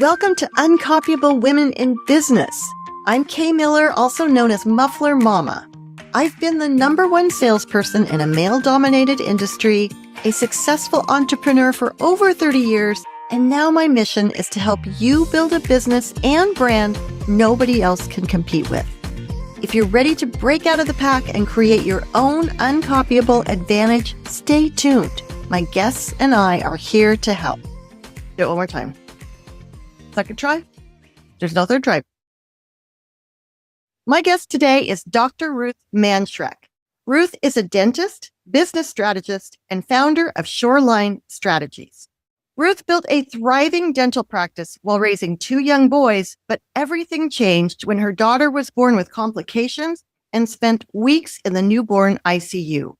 Welcome to Uncopyable Women in Business. I'm Kay Miller, also known as Muffler Mama. I've been the #1 salesperson in a male-dominated industry, a successful entrepreneur for over 30 years, and now my mission is to help you build a business and brand nobody else can compete with. If you're ready to break out of the pack and create your own uncopyable advantage, stay tuned. My guests and I are here to help. Do it one more time. Second try? There's no third try. My guest today is Dr. Ruth Mannschreck. Ruth is a dentist, business strategist, and founder of Shoreline Strategies. Ruth built a thriving dental practice while raising 2 young boys, but everything changed when her daughter was born with complications and spent weeks in the newborn ICU.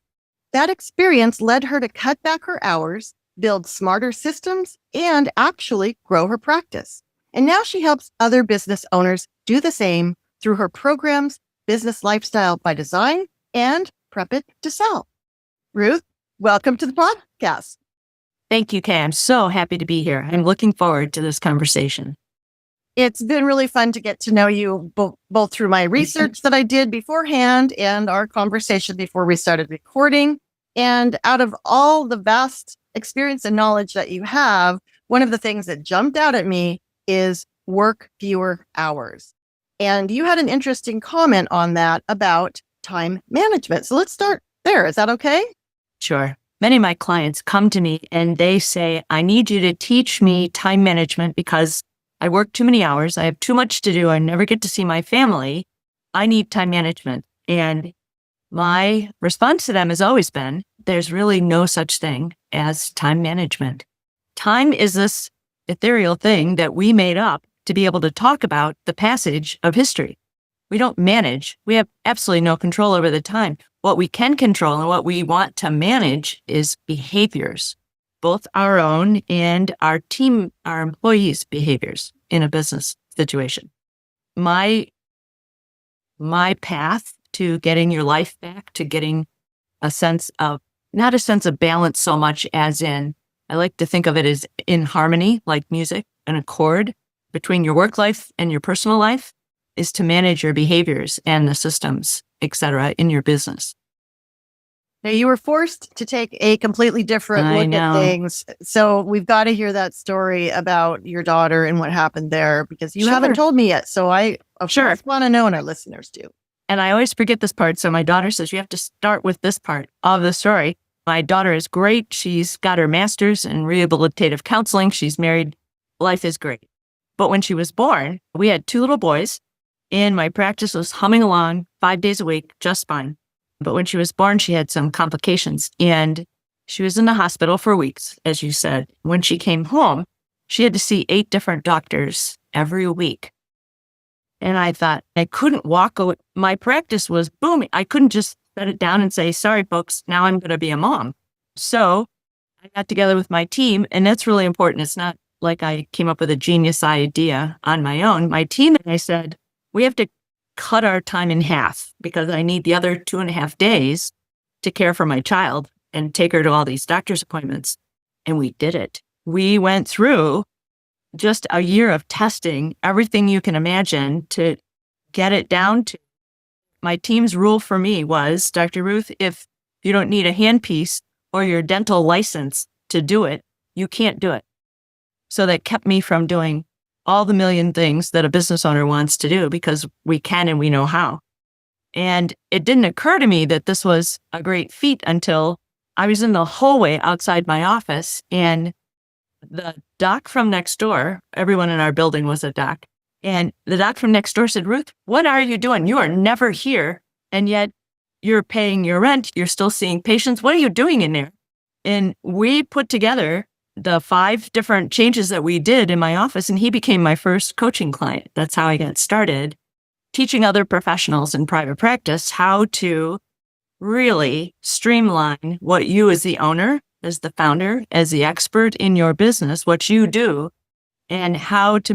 That experience led her to cut back her hours, build smarter systems, and actually grow her practice. And now she helps other business owners do the same through her programs, Business Lifestyle by Design, and Prep It to Sell. Ruth, welcome to the podcast. Thank you, Kay. I'm so happy to be here. I'm looking forward to this conversation. It's been really fun to get to know you both through my research that I did beforehand and our conversation before we started recording. And out of all the vast experience and knowledge that you have, one of the things that jumped out at me is work fewer hours. And you had an interesting comment on that about time management. So let's start there. Is that okay? Sure. Many of my clients come to me and they say, I need you to teach me time management because I work too many hours. I have too much to do. I never get to see my family. I need time management. And my response to them has always been, there's really no such thing as time management. Time is this ethereal thing that we made up to be able to talk about the passage of history. We don't manage. We have absolutely no control over the time. What we can control and what we want to manage is behaviors, both our own and our team, our employees' behaviors in a business situation. My path to getting your life back, to getting a sense of, not a sense of balance so much as in, I like to think of it as in harmony, like music, an accord between your work life and your personal life, is to manage your behaviors and the systems, etc., in your business. Now, you were forced to take a completely different look at things. So we've got to hear that story about your daughter and what happened there, because you haven't told me yet. So I, of course, want to know, and our listeners do. And I always forget this part. So my daughter says, you have to start with this part of the story. My daughter is great. She's got her master's in rehabilitative counseling. She's married. Life is great. But when she was born, we had 2 little boys and my practice was humming along 5 days a week, just fine. But when she was born, she had some complications and she was in the hospital for weeks, as you said. When she came home, she had to see 8 different doctors every week. And I thought I couldn't walk away. My practice was booming. I couldn't just set it down and say, sorry, folks, now I'm going to be a mom. So I got together with my team, and that's really important. It's not like I came up with a genius idea on my own. My team and I said, we have to cut our time in half because I need the other 2.5 days to care for my child and take her to all these doctor's appointments. And we did it. We went through just a year of testing everything you can imagine to get it down to. My team's rule for me was, Dr. Ruth, if you don't need a handpiece or your dental license to do it, you can't do it. So that kept me from doing all the million things that a business owner wants to do because we can and we know how. And it didn't occur to me that this was a great feat until I was in the hallway outside my office and the doc from next door, everyone in our building was a doc, and the doc from next door said, Ruth, what are you doing? You are never here, and yet you're paying your rent. You're still seeing patients. What are you doing in there? And we put together the 5 different changes that we did in my office, and he became my first coaching client. That's how I got started, teaching other professionals in private practice how to really streamline what you as the owner, as the founder, as the expert in your business, what you do, and how to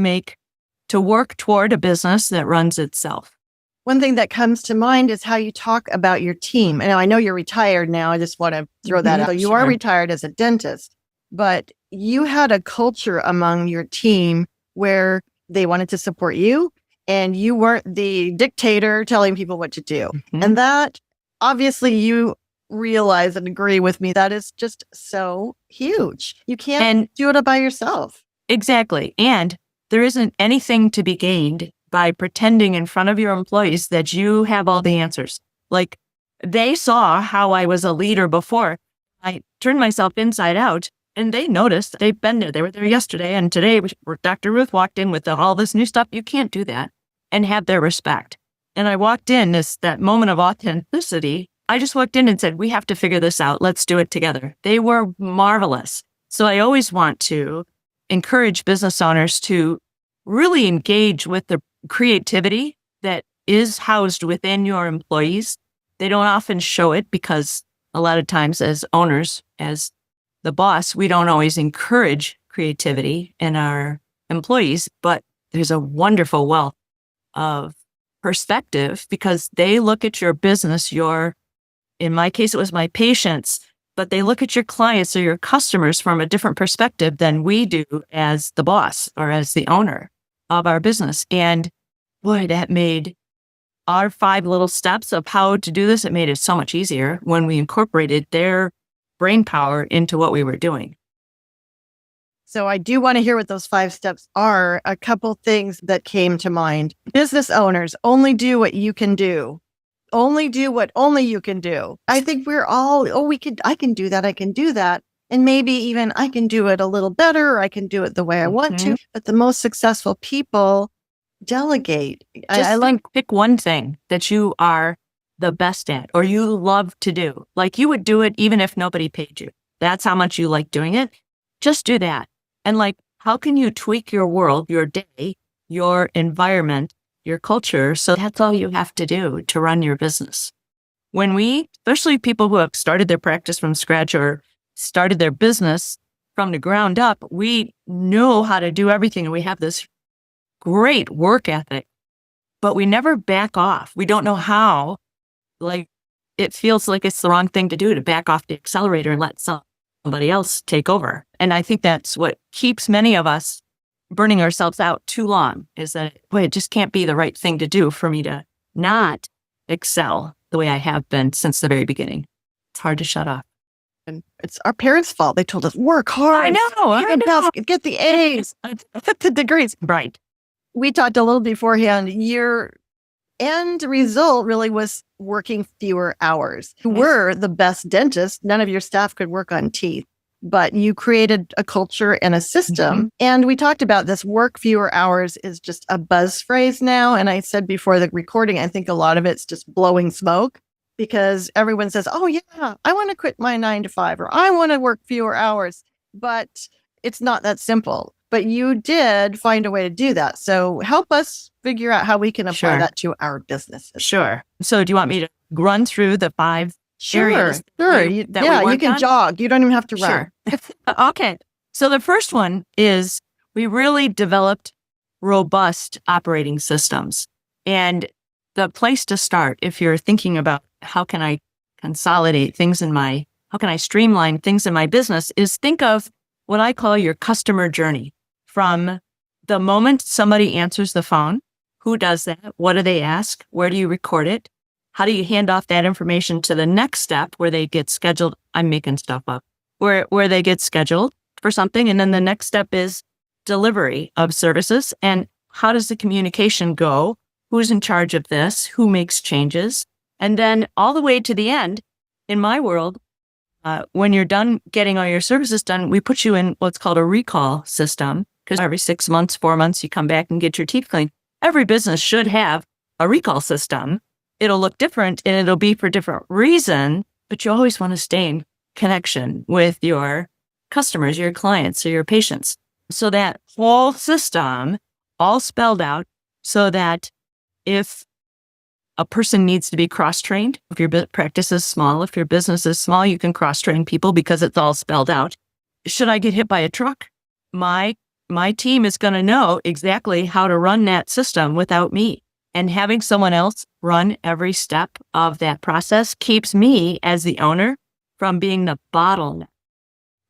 work toward a business that runs itself. One thing that comes to mind is how you talk about your team. And I know you're retired now. I just want to throw that out. So you are retired as a dentist, but you had a culture among your team where they wanted to support you and you weren't the dictator telling people what to do. Mm-hmm. And that obviously you realize and agree with me. That is just so huge. You can't do it by yourself. Exactly. And there isn't anything to be gained by pretending in front of your employees that you have all the answers. Like, they saw how I was a leader before. I turned myself inside out and they noticed. They've been there. They were there yesterday. And today Dr. Ruth walked in with all this new stuff. You can't do that and have their respect. And I walked in that moment of authenticity. I just walked in and said, we have to figure this out. Let's do it together. They were marvelous. So I always want to encourage business owners to really engage with the creativity that is housed within your employees. They don't often show it because a lot of times as owners, as the boss, we don't always encourage creativity in our employees, but there's a wonderful wealth of perspective because they look at your business, in my case, it was my patients, but they look at your clients or your customers from a different perspective than we do as the boss or as the owner of our business. And boy, that made our 5 little steps of how to do this. It made it so much easier when we incorporated their brain power into what we were doing. So I do want to hear what those 5 steps are. A couple things that came to mind. Business owners, only do what you can do. Only do what only you can do. I think we're all, I can do that. I can do that. And maybe even I can do it a little better, or I can do it the way I want to. But the most successful people delegate. Pick one thing that you are the best at or you love to do. Like you would do it even if nobody paid you. That's how much you like doing it. Just do that. And how can you tweak your world, your day, your environment, your culture? So that's all you have to do to run your business. When especially people who have started their practice from scratch or started their business from the ground up, we know how to do everything. And we have this great work ethic, but we never back off. We don't know how. It feels like it's the wrong thing to do to back off the accelerator and let somebody else take over. And I think that's what keeps many of us burning ourselves out too long, is that, it just can't be the right thing to do for me to not excel the way I have been since the very beginning. It's hard to shut off. And it's our parents' fault. They told us, work hard. I know. Get the A's, get the degrees. Right. We talked a little beforehand. Your end result really was working fewer hours. You were the best dentist. None of your staff could work on teeth, but you created a culture and a system. Mm-hmm. And we talked about this work fewer hours is just a buzz phrase now. And I said before the recording, I think a lot of it's just blowing smoke because everyone says, oh yeah, I want to quit my 9 to 5 or I want to work fewer hours, but it's not that simple. But you did find a way to do that. So help us figure out how we can apply that to our businesses. Sure. So do you want me to run through the 5 areas? Sure. You can jog. You don't even have to run. Sure. Okay. So the first one is we really developed robust operating systems. And the place to start, if you're thinking about how can I consolidate things how can I streamline things in my business, is think of what I call your customer journey. From the moment somebody answers the phone, who does that? What do they ask? Where do you record it? How do you hand off that information to the next step where they get scheduled? I'm making stuff up. Where they get scheduled for something. And then the next step is delivery of services. And how does the communication go? Who's in charge of this? Who makes changes? And then all the way to the end, in my world, when you're done getting all your services done, we put you in what's called a recall system. Because every 6 months, 4 months, you come back and get your teeth cleaned. Every business should have a recall system. It'll look different and it'll be for different reason, but you always want to stay in connection with your customers, your clients, or your patients. So that whole system all spelled out so that if a person needs to be cross-trained, if your practice is small, if your business is small, you can cross-train people because it's all spelled out. Should I get hit by a truck? My team is going to know exactly how to run that system without me. And having someone else run every step of that process keeps me as the owner from being the bottleneck.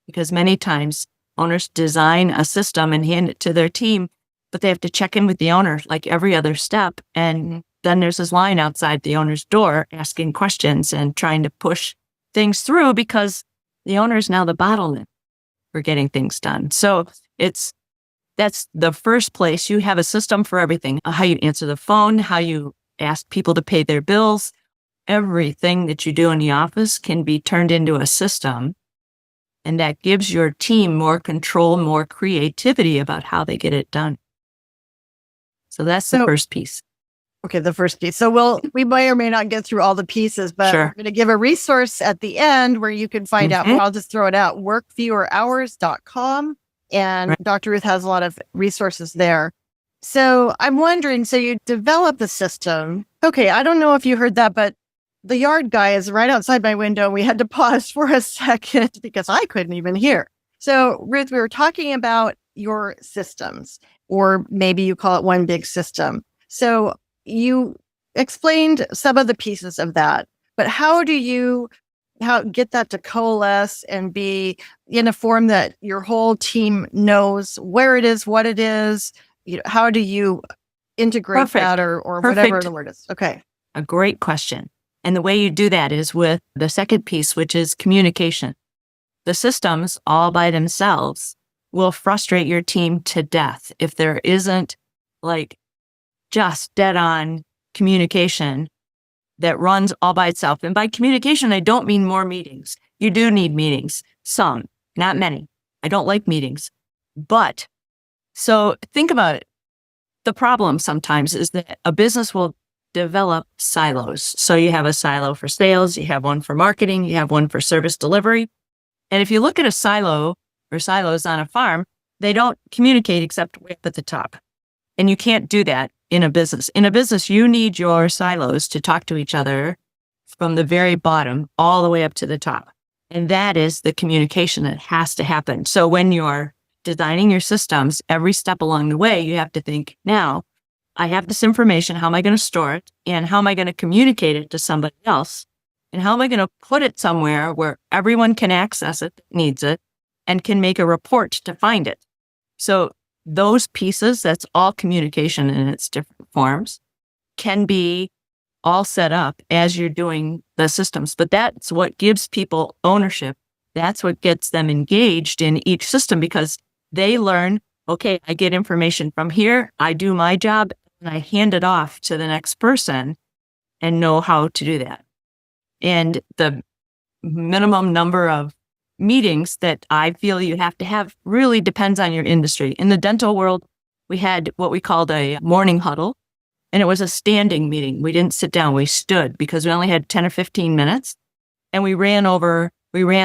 Because many times owners design a system and hand it to their team but they have to check in with the owner like every other step. And then there's this line outside the owner's door asking questions and trying to push things through because the owner is now the bottleneck for getting things done. So that's the first place. You have a system for everything, how you answer the phone, how you ask people to pay their bills. Everything that you do in the office can be turned into a system. And that gives your team more control, more creativity about how they get it done. So that's the first piece. Okay, the first piece. So we may or may not get through all the pieces, but Sure. I'm going to give a resource at the end where you can find out. Well, I'll just throw it out, workfewerhours.com. And Right. Dr. Ruth has a lot of resources there. So I'm wondering, so you develop the system. Okay, I don't know if you heard that, but the yard guy is right outside my window. We had to pause for a second because I couldn't even hear. So Ruth, we were talking about your systems, or maybe you call it one big system. So you explained some of the pieces of that, but how get that to coalesce and be in a form that your whole team knows where it is, what it is? How do you integrate that or whatever the word is? Okay. A great question. And the way you do that is with the second piece, which is communication. The systems all by themselves will frustrate your team to death if there isn't like just dead on communication that runs all by itself. And by communication, I don't mean more meetings. You do need meetings, some, not many. I don't like meetings. But so think about it. The problem sometimes is that a business will develop silos. So you have a silo for sales, you have one for marketing, you have one for service delivery. And if you look at a silo or silos on a farm, they don't communicate except way up at the top. And you can't do that in a business. In a business, you need your silos to talk to each other from the very bottom all the way up to the top. And that is the communication that has to happen. So when you're designing your systems, every step along the way, you have to think, now, I have this information. How am I going to store it? And how am I going to communicate it to somebody else? And how am I going to put it somewhere where everyone can access it, needs it, and can make a report to find it? So those pieces, that's all communication in its different forms, can be all set up as you're doing the systems. But that's what gives people ownership. That's what gets them engaged in each system because they learn, okay, I get information from here, I do my job, and I hand it off to the next person and know how to do that. And the minimum number of meetings that I feel you have to have really depends on your industry. In the dental world, we had what we called a morning huddle, and it was a standing meeting. We didn't sit down, we stood because we only had 10 or 15 minutes. And we ran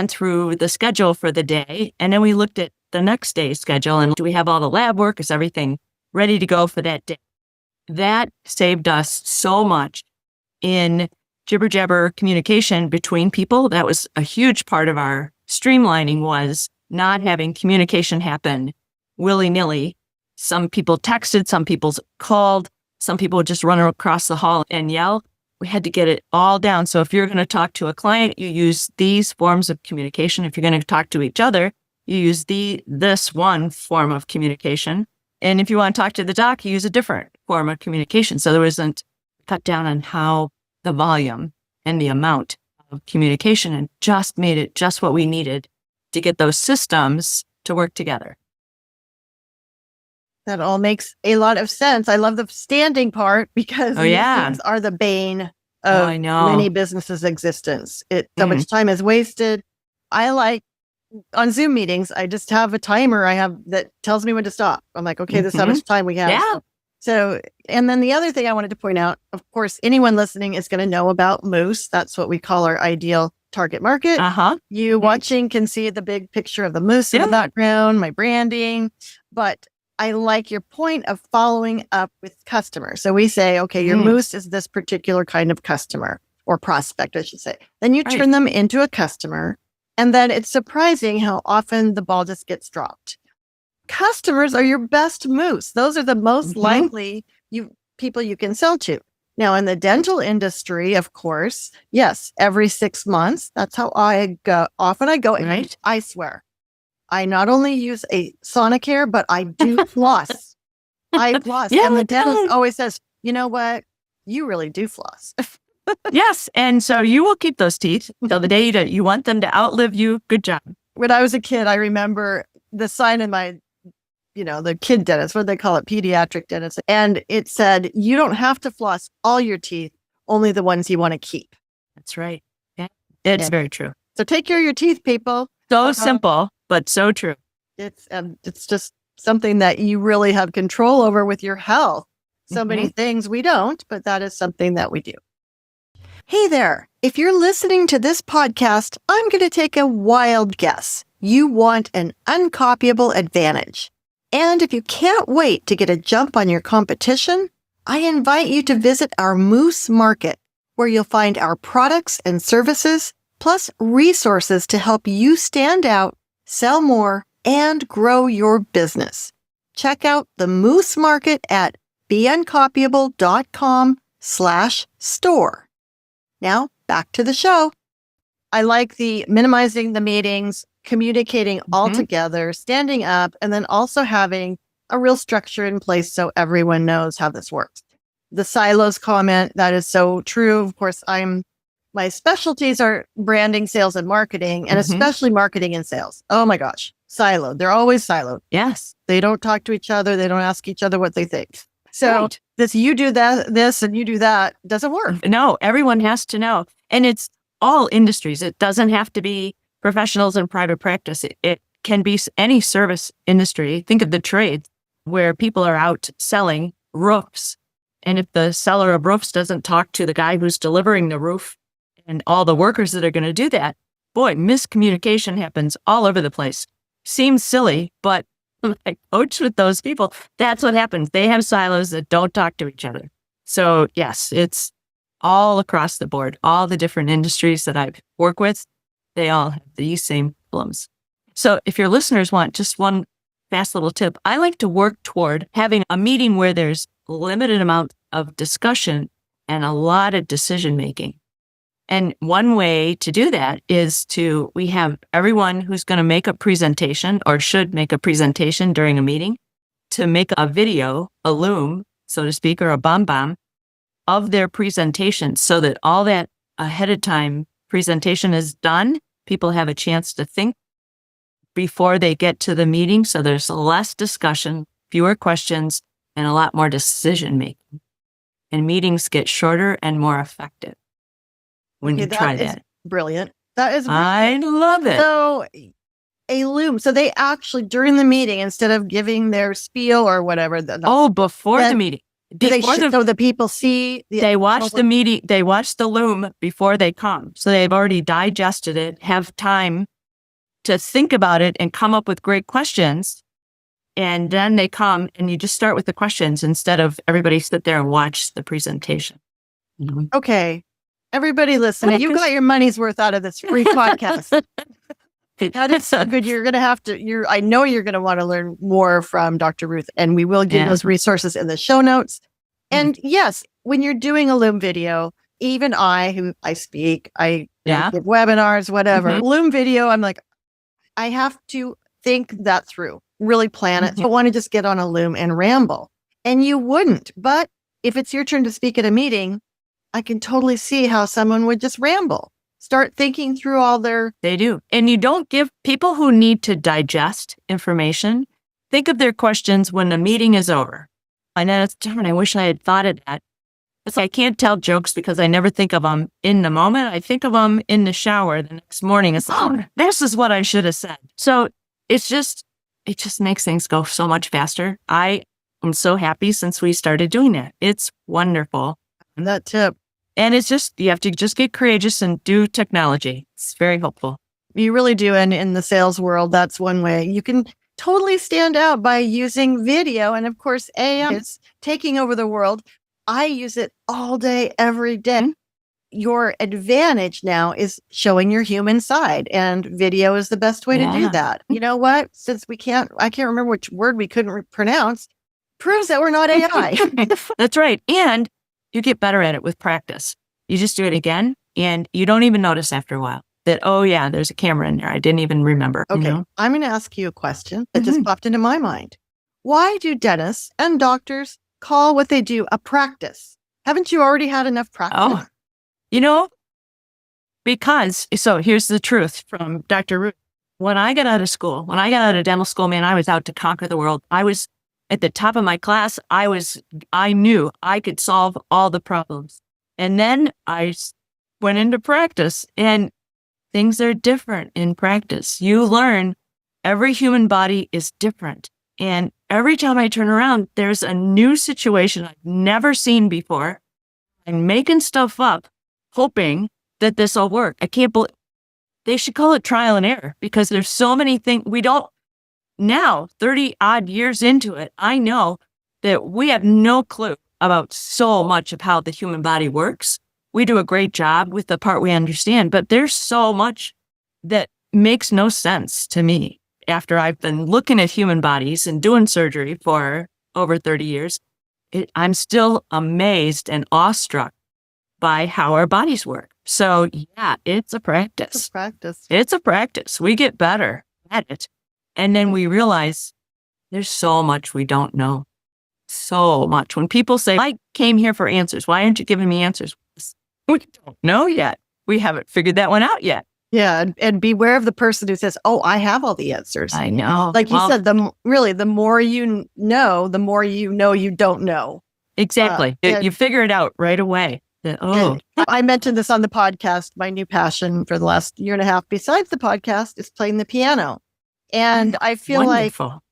through the schedule for the day, and then we looked at the next day's schedule and do we have all the lab work? Is everything ready to go for that day? That saved us so much in jibber jabber communication between people. That was a huge part of our streamlining, was not having communication happen willy-nilly. Some people texted, some people called, some people would just run across the hall and yell. We had to get it all down. So if you're going to talk to a client, you use these forms of communication. If you're going to talk to each other, you use this one form of communication. And if you want to talk to the doc, you use a different form of communication. So there wasn't cut down on how the volume and the amount of communication, and just made it just what we needed to get those systems to work together. That all makes a lot of sense. I love the standing part because meetings are the bane of many businesses' existence. So much time is wasted. I like on Zoom meetings, I just have a timer I have that tells me when to stop. I'm like, okay, this is how much time we have. Yeah. So, and then the other thing I wanted to point out, of course, anyone listening is going to know about Moose. That's what we call our ideal target market. You watching can see the big picture of the moose in the background, my branding, but I like your point of following up with customers. So we say, okay, your moose is this particular kind of customer or prospect, I should say. Then you turn them into a customer. And then it's surprising how often the ball just gets dropped. Customers are your best moose. Those are the most likely people you can sell to. Now, in the dental industry, of course, yes, every 6 months, that's how I go. Often I go, and I swear, I not only use a Sonicare, but I do floss. I floss. Yeah, And the it dentist does. always says, you know what? You really do floss. Yes. And so you will keep those teeth till the day you want them to outlive you. Good job. When I was a kid, I remember the sign in my, the kid dentist, what do they call it? Pediatric dentist. And it said, you don't have to floss all your teeth, only the ones you want to keep. That's right. Yeah. It's very true. So take care of your teeth, people. So simple, but so true. It's just something that you really have control over with your health. So many things we don't, but that is something that we do. Hey there. If you're listening to this podcast, I'm going to take a wild guess. You want an uncopyable advantage. And if you can't wait to get a jump on your competition, I invite you to visit our Moose Market, where you'll find our products and services, plus resources to help you stand out, sell more, and grow your business. Check out the Moose Market at beuncopyable.com/store. Now, back to the show. I like the minimizing the meetings, communicating all together, standing up, and then also having a real structure in place so everyone knows how this works. The silos comment, that is so true. Of course, my specialties are branding, sales, and marketing, and especially marketing and sales. Oh my gosh, siloed. They're always siloed. Yes. They don't talk to each other. They don't ask each other what they think. So this, you do this and you do that doesn't work. No, everyone has to know. And it's all industries. It doesn't have to be professionals in private practice. It can be any service industry. Think of the trades where people are out selling roofs. And if the seller of roofs doesn't talk to the guy who's delivering the roof and all the workers that are going to do that, boy, miscommunication happens all over the place. Seems silly, but I coach with those people. That's what happens. They have silos that don't talk to each other. So yes, it's all across the board. All the different industries that I work with, they all have these same problems. So if your listeners want just one fast little tip, I like to work toward having a meeting where there's limited amount of discussion and a lot of decision making. And one way to do that is we have everyone who's going to make a presentation or should make a presentation during a meeting to make a video, a loom, so to speak, or a bomb of their presentation so that all that ahead of time presentation is done. People have a chance to think before they get to the meeting. So there's less discussion, fewer questions, and a lot more decision making. And meetings get shorter and more effective. When you try that. Brilliant. That is brilliant. I love it. So a loom. So they actually, during the meeting, instead of giving their spiel or whatever. Before the meeting. So the people see. They watch the meeting. They watch the loom before they come. So they've already digested it, have time to think about it and come up with great questions. And then they come and you just start with the questions instead of everybody sit there and watch the presentation. Okay. Everybody listening, you got your money's worth out of this free podcast. That is so good. You're going to have to, I know you're going to want to learn more from Dr. Ruth, and we will give those resources in the show notes. And yes, when you're doing a Loom video, even I speak, I give webinars, whatever, Loom video, I'm like, I have to think that through, really plan it. So I want to just get on a Loom and ramble. And you wouldn't. But if it's your turn to speak at a meeting, I can totally see how someone would just ramble, start thinking through all their... They do. And you don't give people who need to digest information, think of their questions when the meeting is over. I know it's darn, I wish I had thought of that. It's like I can't tell jokes because I never think of them in the moment. I think of them in the shower the next morning. It's like, this is what I should have said. So it just makes things go so much faster. I am so happy since we started doing that. It's wonderful. And that tip. And it's just, you have to just get courageous and do technology. It's very helpful. You really do. And in the sales world, that's one way. You can totally stand out by using video. And of course, AI is taking over the world. I use it all day, every day. Your advantage now is showing your human side, and video is the best way to do that. You know what? Since I can't remember which word we couldn't pronounce, proves that we're not AI. That's right. And you get better at it with practice. You just do it again and you don't even notice after a while that, oh yeah, there's a camera in there. I didn't even remember. Okay. You know? I'm going to ask you a question that just popped into my mind. Why do dentists and doctors call what they do a practice? Haven't you already had enough practice? Oh, you know, so here's the truth from Dr. Ruth. When I got out of school, when I got out of dental school, man, I was out to conquer the world. I was at the top of my class. I knew I could solve all the problems. And then I went into practice, and things are different in practice. You learn every human body is different. And every time I turn around, there's a new situation I've never seen before. I'm making stuff up, hoping that this will work. I can't believe they should call it trial and error, because there's so many things we don't now, 30 odd years into it. I know that we have no clue about so much of how the human body works. We do a great job with the part we understand, but there's so much that makes no sense to me. After I've been looking at human bodies and doing surgery for over 30 years, I'm still amazed and awestruck by how our bodies work. So yeah, it's a practice. It's a practice. It's a practice. We get better at it. And then we realize there's so much we don't know. So much. When people say, I came here for answers, why aren't you giving me answers? We don't know yet. We haven't figured that one out yet. Yeah. And beware of the person who says, oh, I have all the answers. I know. Like you said, the more you know, the more you know you don't know. Exactly. You figure it out right away. I mentioned this on the podcast. My new passion for the last year and a half, besides the podcast, is playing the piano. And I feel wonderful.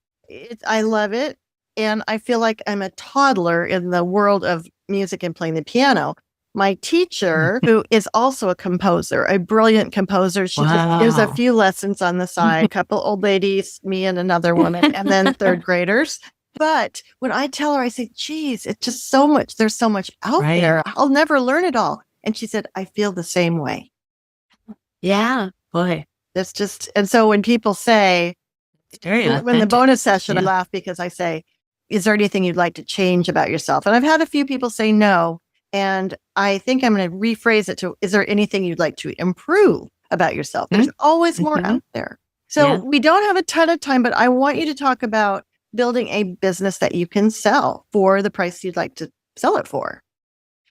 I love it. And I feel like I'm a toddler in the world of music and playing the piano. My teacher, who is also a composer, a brilliant composer, she just gives a few lessons on the side, a couple old ladies, me and another woman, and then third graders. But when I tell her, I say, geez, it's just so much. There's so much out there. I'll never learn it all. And she said, I feel the same way. Yeah, boy. That's just, and so when people say, when the bonus session, I laugh because I say, is there anything you'd like to change about yourself? And I've had a few people say no. And I think I'm going to rephrase it to, is there anything you'd like to improve about yourself? There's always more out there. So we don't have a ton of time, but I want you to talk about building a business that you can sell for the price you'd like to sell it for.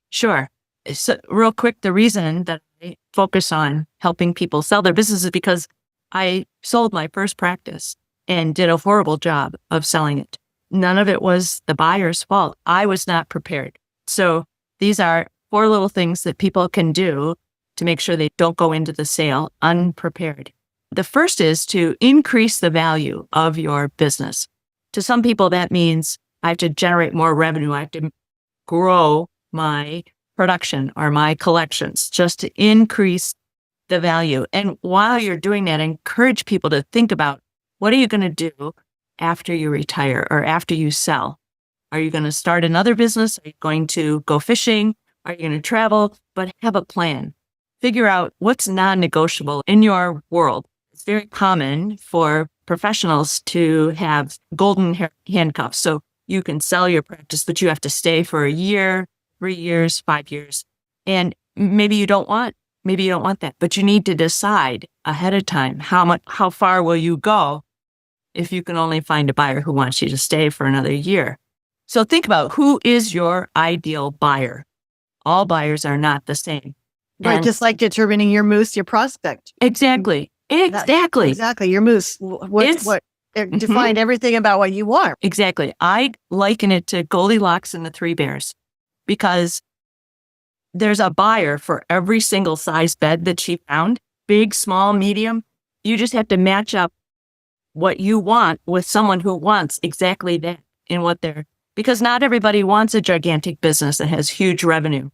Sure. So real quick, the reason that I focus on helping people sell their business is because I sold my first practice and did a horrible job of selling it. None of it was the buyer's fault. I was not prepared. So these are 4 little things that people can do to make sure they don't go into the sale unprepared. The first is to increase the value of your business. To some people, that means I have to generate more revenue. I have to grow my production or my collections just to increase the value. And while you're doing that, I encourage people to think about, what are you going to do after you retire or after you sell? Are you going to start another business? Are you going to go fishing? Are you going to travel? But have a plan. Figure out what's non-negotiable in your world. It's very common for professionals to have golden handcuffs. So you can sell your practice, but you have to stay for a year, 3 years, 5 years. And maybe you don't want that, but you need to decide ahead of time how far will you go if you can only find a buyer who wants you to stay for another year. So think about, who is your ideal buyer? All buyers are not the same. Right, just like determining your moose, your prospect. Exactly. Exactly. Your moose. Define everything about what you want. Exactly. I liken it to Goldilocks and the 3 Bears, because there's a buyer for every single size bed that she found, big, small, medium. You just have to match up what you want with someone who wants exactly that because not everybody wants a gigantic business that has huge revenue.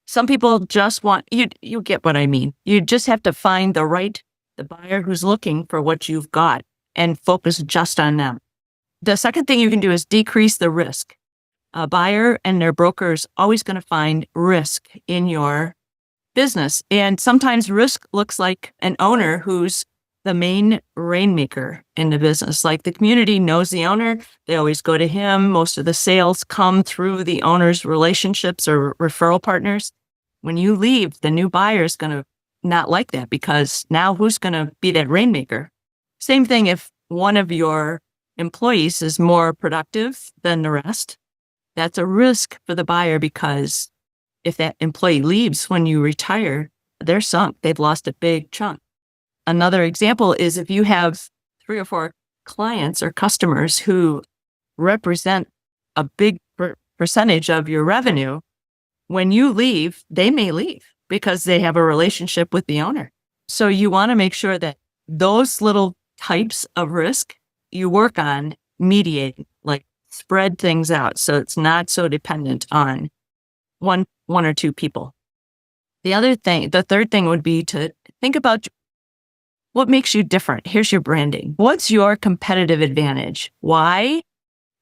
Some people just want, you get what I mean. You just have to find the buyer who's looking for what you've got and focus just on them. The second thing you can do is decrease the risk. A buyer and their broker is always going to find risk in your business. And sometimes risk looks like an owner who's the main rainmaker in the business. Like, the community knows the owner. They always go to him. Most of the sales come through the owner's relationships or referral partners. When you leave, the new buyer is going to not like that, because now who's going to be that rainmaker? Same thing if one of your employees is more productive than the rest, that's a risk for the buyer, because if that employee leaves when you retire, they're sunk. They've lost a big chunk. Another example is if you have 3 or 4 clients or customers who represent a big percentage of your revenue, when you leave, they may leave because they have a relationship with the owner. So you want to make sure that those little types of risk you work on mediating, like spread things out so it's not so dependent on one or two people. The third thing would be to think about what makes you different. Here's your branding. What's your competitive advantage? Why?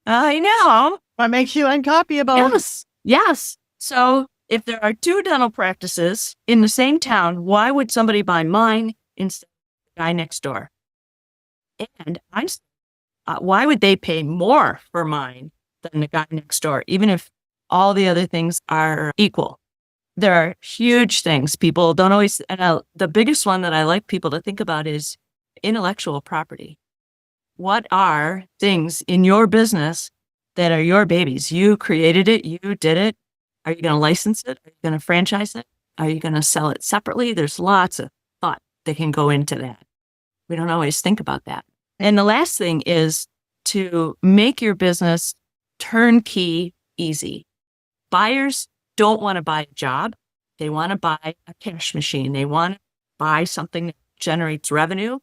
I know. What makes you uncopyable? Yes. So if there are 2 dental practices in the same town, why would somebody buy mine instead of the guy next door? And why would they pay more for mine than the guy next door, even if all the other things are equal? There are huge things people don't always, and the biggest one that I like people to think about is intellectual property. What are things in your business that are your babies? You created it, you did it. Are you going to license it? Are you going to franchise it? Are you going to sell it separately? There's lots of thought that can go into that. We don't always think about that. And the last thing is to make your business turnkey easy. Buyers don't want to buy a job. They want to buy a cash machine. They want to buy something that generates revenue,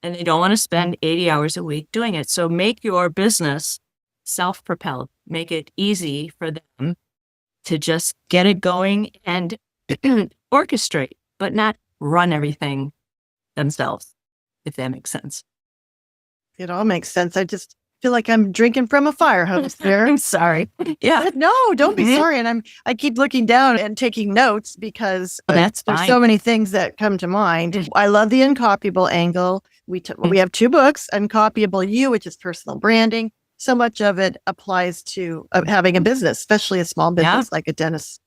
and they don't want to spend 80 hours a week doing it. So make your business self-propelled. Make it easy for them to just get it going and orchestrate, but not run everything themselves, if that makes sense. It all makes sense. I just feel like I'm drinking from a fire hose there. I'm sorry. Yeah. No, don't be sorry. And I keep looking down and taking notes because That's there's fine. so many things that come to mind. I love the uncopyable angle. We have 2 books, Uncopyable You, which is personal branding. So much of it applies to having a business, especially a small business like a dentist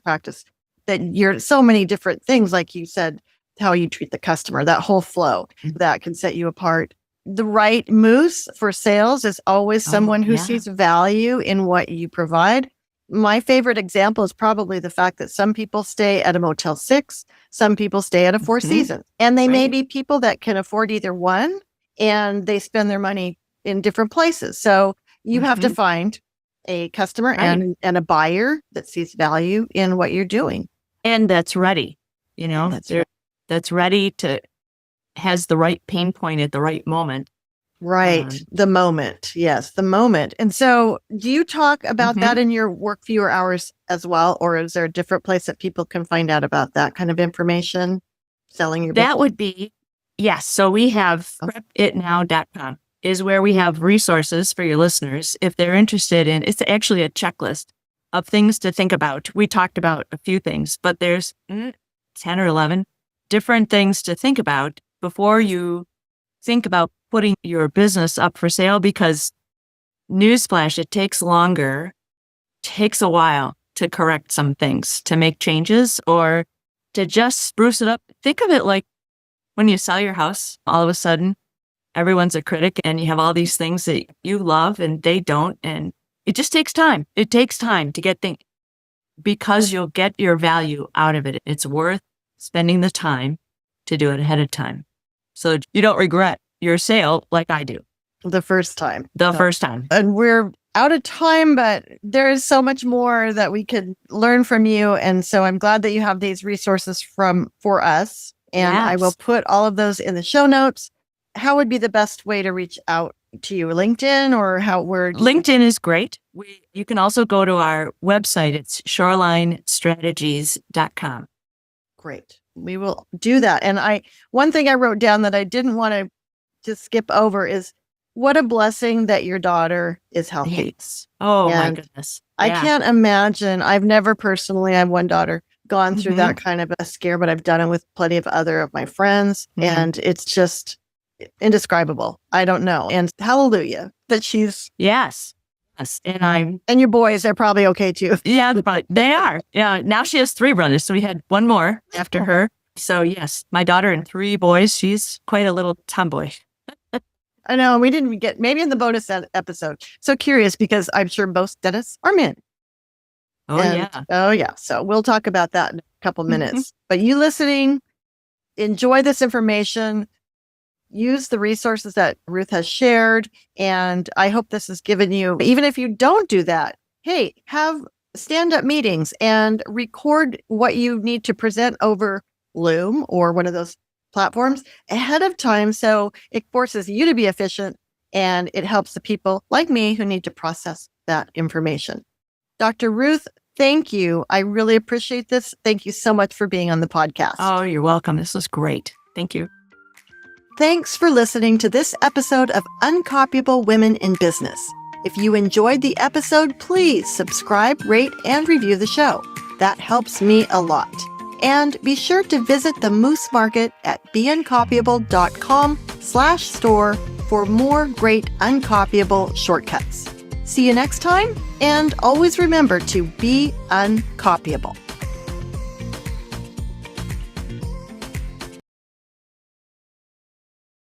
practice. That you're so many different things, like you said, how you treat the customer, that whole flow that can set you apart. The right moose for sales is always someone who sees value in what you provide. My favorite example is probably the fact that some people stay at a Motel 6, some people stay at a Four Seasons, and they may be people that can afford either one, and they spend their money in different places. So you have to find a customer and a buyer that sees value in what you're doing. And that's ready, that's ready to, has the right pain point at the right moment. Right. The moment. Yes, the moment. And so do you talk about that in your work fewer hours as well? Or is there a different place that people can find out about that kind of information? Selling your business? That would be, yes. So we have prepitnow.com is where we have resources for your listeners. If they're interested in, it's actually a checklist of things to think about. We talked about a few things, but there's 10 or 11 different things to think about before you think about putting your business up for sale, because newsflash, it takes longer, takes a while to correct some things, to make changes, or to just spruce it up. Think of it like when you sell your house, all of a sudden, everyone's a critic and you have all these things that you love and they don't. And it just takes time. It takes time to get things, because you'll get your value out of it. It's worth spending the time to do it ahead of time, so you don't regret your sale like I do. The first time. First time. And we're out of time, but there is so much more that we could learn from you. And so I'm glad that you have these resources for us. And I will put all of those in the show notes. How would be the best way to reach out to you? LinkedIn or where? LinkedIn is great. You can also go to our website. It's shorelinestrategies.com. Great. We will do that. And one thing I wrote down that I didn't want to just skip over is what a blessing that your daughter is healthy. Yes. Oh, my goodness. I can't imagine. I've never personally, I have one daughter, gone through that kind of a scare, but I've done it with plenty of other of my friends. And it's just indescribable. I don't know. And hallelujah that she's. Yes. And your boys are probably okay too. Yeah, they are. Yeah. Now she has 3 brothers. So we had one more after her. So yes, my daughter and 3 boys. She's quite a little tomboy. I know we didn't get, maybe in the bonus episode. So curious because I'm sure most dentists are men. Oh, yeah. Oh, yeah. So we'll talk about that in a couple minutes. But you listening, enjoy this information. Use the resources that Ruth has shared. And I hope this has given you, even if you don't do that, hey, have stand-up meetings and record what you need to present over Loom or one of those platforms ahead of time. So it forces you to be efficient and it helps the people like me who need to process that information. Dr. Ruth, thank you. I really appreciate this. Thank you so much for being on the podcast. Oh, you're welcome. This was great. Thank you. Thanks for listening to this episode of Uncopyable Women in Business. If you enjoyed the episode, please subscribe, rate, and review the show. That helps me a lot. And be sure to visit the Moose Market at beuncopyable.com/store for more great uncopyable shortcuts. See you next time, and always remember to be uncopyable.